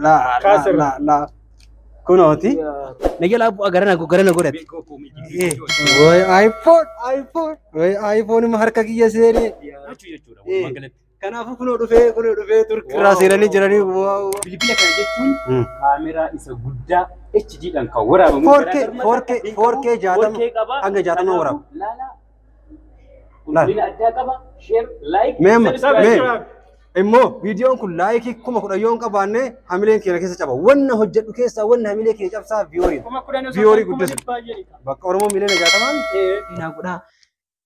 لا كنوتي نجيل أبو أجرنا قرد وي آيفون وي آيفون مهركك يا سيري كان أفو كنو دفع ترك راسيراني جراني بالبلا كان جتون كاميرا إسا غدا HD دان كورا 4K جاتم أنجا جاتم ورا لا بلا أداء كبا شير لايك مم إمو فيديو كل لايك كم كل يوم كبانة حملين كيرا كيسة شباب ون هجت كيسة ون حملين كيسة شباب سا فيوري قدس بكرمو ميلين جاتا مان ناقودا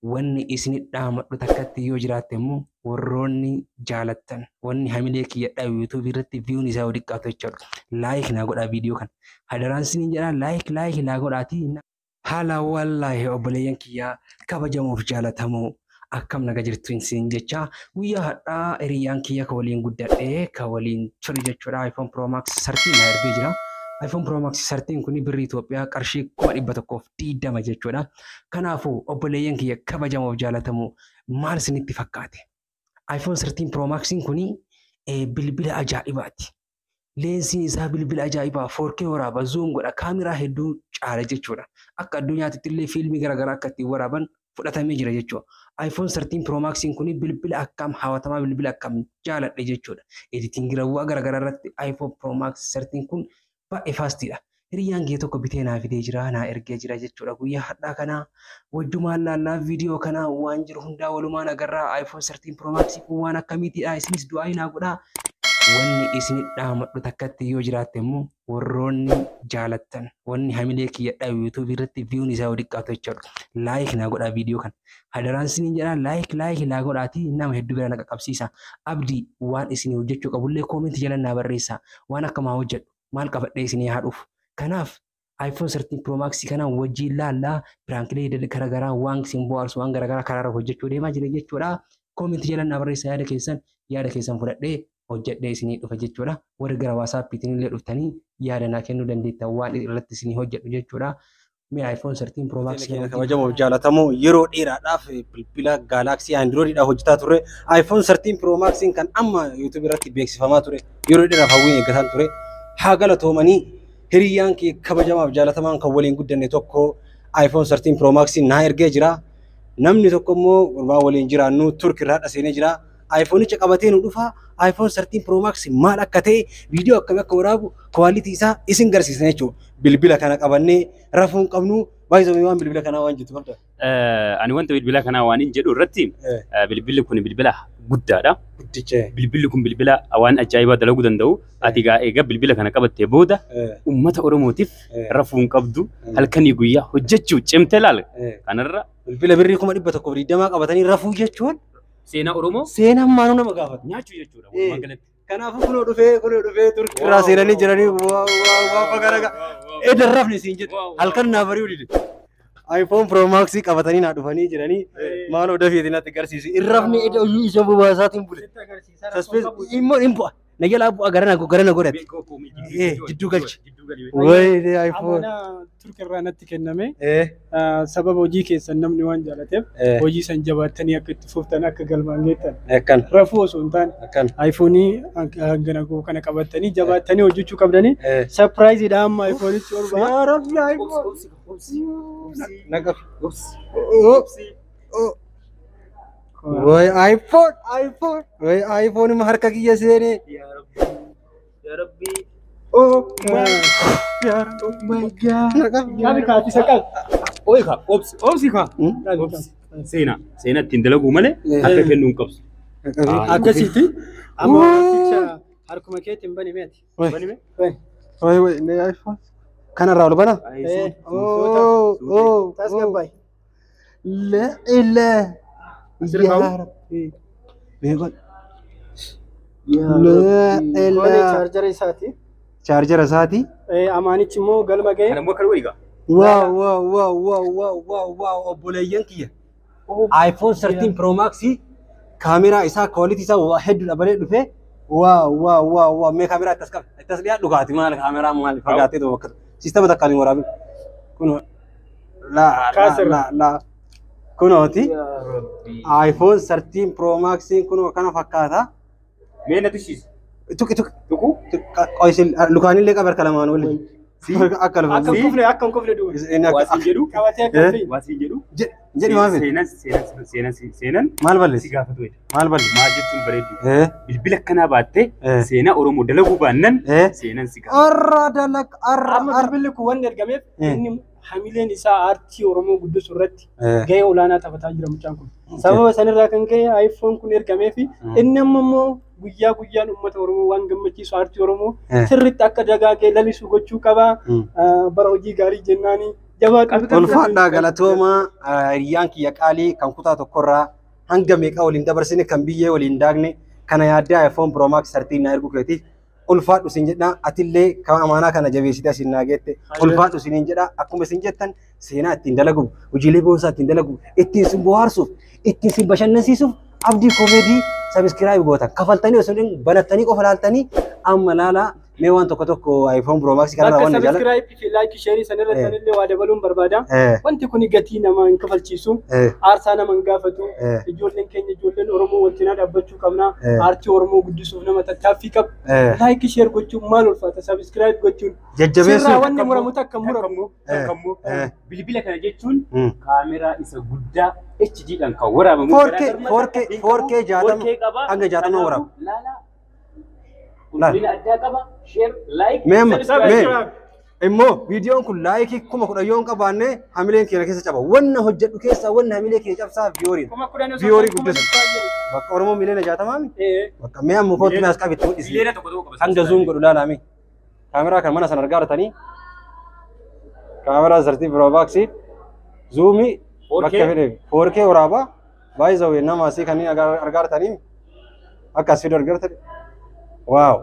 ون إسني دامت بتكتي يوجراتمو وروني جالتن ون حملين كيا يوتيوب رتي فيو نساو ديكاتو يجر لايك ناقودا فيديو كان هادران سنين جرا لايك ناقودا تي حالا والله أبليان كيا كبجمو في جالتمو akkam naga jirtu isin jecha guyyaa hadhaa hiriyaan kiyya ka waliin guddadhee ka waliin ture jechuudha iPhone Pro Max 13 na ergee jira iPhone Pro Max 13 kuni birrii Itoophiyaa qarshii 120 jechuudha kanaafuu obboleeyyan kiyya kabajamoo jaalatamu maal isinitti fakkaate iPhone 13 Pro Max kuni bilbila ajaa'ibaati leensiin isaa bilbila ajaa'ibaa 4K waraaba zoom godha kaameraa hedduu caala jechuudha akka addunyaatti illee fiilmii garaagaraa akka ittiin waraaban fudhatamee jira jechuudha. iPhone 13 Pro Max kuni bilbila akkam hawwatamaa bilbila akkam jaaladhe jechuudha. Editingirawwan garaagaraa irratti iPhone Pro Max 13 kun baay'ee faastiidha. Hiriyaan kee tokko bitee naa fidee jira naa ergee jira jechuudha. Guyyaa hadhaa kana wajjumaan laallaa viidiyoo kana waan jiru hundaa walumaan agarraa iPhone 13 Pro Max kun waan akkamiitiidha isinis du'aa naa godhaa. Wanni isin dhaamadhu takkatti yoo jiraatte immoo warroonni jaalattan wanni hamilee kiyya YouTube irratti view isaa odiqqaatu jechuudha. Like naa godhaa viidiyoo kana. Hadaraan isin jedhaa like naa godhaati nama hedduu bira naqa qabsiisa. Abdii waan isin hojjechuu qabullee comment jala naa barreessaa. Waan akkamaa hojjedhu maal qabadhee isin haadhuuf. Kanaaf iPhone 13 Pro Max kana wajjin laallaa piraankilee garaagaraa waan isin bohaarsu waan garaagaraa karaarra hojjechuu deemaa jira jechuudha. Comment jala naa barreessaa yaada keessan fudhadhee hojjedhee isinii dhufa jechuudha. Warri gara WhatsAppiitiin illee dhuftanii yaada naa kennuu dandeettan waan irratti isinii hojjedhu jechuudha. Mee iPhone 13 Pro Max kabajamoo jaalatamoo yeroo dheeraadhaaf bilbila Galaxy Android hojjetaa ture. iPhone 13 Pro Max kan amma YouTube irratti beeksifamaa ture. Yeroo dheeraaf hawwiin eeggataan ture. Haa galatoomanii hiriyaan kee kabajamaaf jaalatamaan kan waliin guddanne tokko iPhone 13 Pro Max naa ergee jira. Namni tokko immoo gurbaa waliin jiraannu Turk irraa dhaseenee jira. iPhone qabatee nu dhufa iPhone 13 Pro Max maal akka ta'e viidiyoo akkam akka waraabu quality isaa isin garsiisna jechuudha. Bilbila kana qabannee rafuun qabnu baay'ee waan bilbila kana waan jettu qabda. Ani wanta bilbila kana waan hin jedhu irratti bilbilli kun bilbila guddaadha. Guddicha. Bilbilli kun bilbila waan ajaa'ibaa dalaguu danda'u. Ati egaa bilbila kana qabattee booda uummata Oromootiif rafuun qabdu halkanii guyyaa hojjechuu cimtee laala. Kanarra bilbila birrii 120 qabatanii rafuu jechuun Seenaa Oromoo seenaa maanuu nama gaafata nyaachuu jechuudha walumaa galatti. Kanaafuu kunoo dhufee turki irraa seenanii jiranii waa garaga edan rafni siin jedhu halkan naa bari'uu dide. iPhone Pro Max qabatanii naa dhufanii jiranii maaloo dafeetiin natti agarsiisi. Irrafni eda uyyuu isa bobaasaatiin bule. Suspense immoo imbo nagala abu agarana godhate. Jidduu galchi. Wayii iPhone. Turki irraa natti kenname. Sababa hojii keessan namni waan jaalateef hojii san jabaattanii akka itti fuftan akka galmaan geettan. Akkan. Rafuu osoo hin taane. Akkan. iPhone hangana kana qabattanii jabaattanii hojjechuu qabdanii. Surprise dha amma iPhone itti ol ba'a. Yaa Rabbi iPhone. Naqaf. Wai iPhone. Wai iPhone ma harka kiyya seene. Ya Rabbi. Oh my God. Kami kaati sakal. Oi ka obsi ka. Seenaa ittiin dalaguu malee akka kennuun qabsu. Akkasitti amma wanticha harkuma keetiin bani meeti. Banime? Wai ne iPhone. Kanarraa ol bana? Tas gabbaay. La ilaha. Ya Rabbi. Beekon. La ilaha. Charger isaati. Charger isaati. Amaanichi immoo galma ga'e. Kana immoo kan wayigaa. Wow obboleeyyan kiyya. iPhone 13 Pro Max kaameraa isaa quality isaa hedduu dabalee dhufe. Wow mee kaameraa ittas qaba. Ittas dhiyaa dhugaati maal kaameraa maal fagaatee too bakka. Sistema takkaan hin waraabin. Kun la kunooti iPhone 13 Pro Max kun kana fakkaata. Mee na tushis. Tuqu. Qoisil lukaanillee qabar kalamaan waliin. Akka lafa. Akkam kufne duuba. Waasiin jedhu. Qabatee akka fi. Waasiin jedhu. Jedhi maal fedhe? Seenan. Maal balleessi? Si gaafatu jedha. Maal balleessi? Maal jechuun bareedu. Bilbila akkanaa baattee seenaa Oromoo dalaguu baannan seenan si gaafatu. Arra dalag Amma bilbilli kun waan ergameef inni hamileen isaa aartii Oromoo guddisuu irratti gahee olaanaa taphataa jira mucaan kun. Sababa sanirraa kan ka'e iPhone kun ergameef inni amma immoo guyyaa guyyaan uummata Oromoo waan gammachiisu aartii Oromoo sirriitti akka dagaagee lalisu gochuu qaba. Bara hojii gaarii jennaanii jabaa qabatan. Ulfaadhaa galatoomaa hiriyyaan kiyya qaalii kan kutaa tokkorraa hanga meeqa waliin dabarsine kan biyyee waliin daagne kana yaaddee iPhone Pro Max 13 na ergu keetiif ulfaadhu sin jedha atillee kan amaanaa kana jabeessite asin naageette ulfaadhu siniin jedha akkuma isin jettan seenaa ittiin dalagu hojiilee boonsaa ittiin dalagu ittiin sin bohaarsuuf ittiin sin bashannansiisuuf abdii komeedii sabiskiraayib gootan kafaltanii osoo banattanii qofa laaltanii amma laalaa mee waan tokko iPhone Pro Max kanarraa waan jaalladhu. Subscribe fi like share sanirratti sanillee waa dabaluun barbaada. Wanti kun gatii nama hin kafalchiisu. Aarsaa nama hin gaafatu. Ijoolleen keenya ijoolleen Oromoo walcinaa dhaabbachuu qabna. Aartii Oromoo guddisuuf nama tattaaffii qabu. Like share gochuun maal ulfaata subscribe gochuun. Jajjabeessuun. Sirraa wanni muramu takka muramu. Bilbila kana jechuun kaameraa isa guddaa HD dhaan kan waraabamu. 4K 60 hanga 60 waraabu. Bilbila addaa qaba. Share, like, subscribe. Immoo viidiyoon kun laayikii 10,000 yoo qabaanne hamileen keenya keessa caba. Wanna hojjedhu keessa wanna hamilee keenya cabsaa viyooriin. Viyoorii guddisu. Bakka Oromoo miliyoona 60 bakka mee amma kootti naas qabitti hodhisi. Hanga zuum godhu laalame. Kaameraa kan mana sana argaa jirtanii. Kaameraa 13 Pro Max zuumii bakka fedhe 4K waraabaa baay'ee zawwee nama asii kanneen argaa jirtanii akka asii argaa jirtanii. Wow.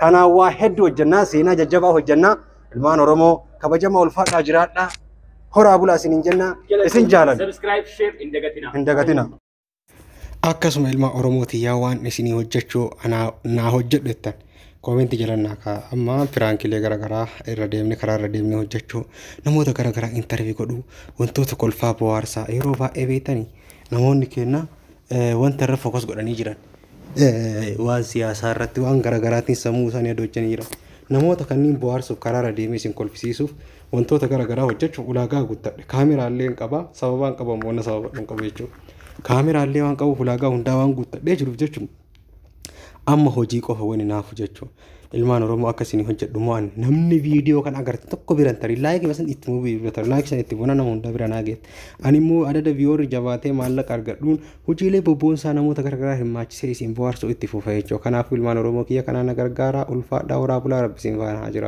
Kana waa hedduu hojjannaa seenaa jajjabaa hojjannaa ilmaan Oromoo kabajamaa ulfaadhaa jiraadhaa horaa bulaa isiniin jennaa isin jaaladha. Subscribe, share, hin dagatina. Akkasuma ilmaan Oromooti yaa waan isinii hojjechuu naa hojjedhu jettan koomenti jalannaa kaa amma firaankilee garaagaraa irra deemne karaa irra deemne hojjechuu namoota garaagaraa intarvii godhuu wantoota kolfaa bohaarsaa yeroo baay'ee beektanii namoonni keenya wanta irra fokus godhanii jiran. Waan siyaasaa irratti waan garaagaraatiin sammuu isaanii adoojjanii jiran namoota kanneen bohaarsuuf karaa irra deemee isin kolfisiisuuf wantoota garaagaraa hojjechuuf ulaagaa guuttadhe kaameraallee qaba sababaan qabamu wanna sababa dhuun qabu jechuudha kaameraallee waan qabuuf ulaagaa hundaa waan guuttadhee jiruuf jechuudha amma hojii qofa wani naafu jechuudha ilmaan Oromoo akkasiin hojjedhu maan namni viidiyoo kan agarte tokko biran tarii laayikii masan itti muu biiratan laayikii san itti bona nama hunda bira naageet ani immoo adada viiyoorri jabaatee maallaqa argadhuun hojiilee bobboonsaa namoota garagaraa hirmaachisee isin bohaarsuu itti fufa jechuudha kanaafuu ilmaan Oromoo kiyya kanaan gargaaraa ulfaadhaa waraabulaa rabbisiin faana jira.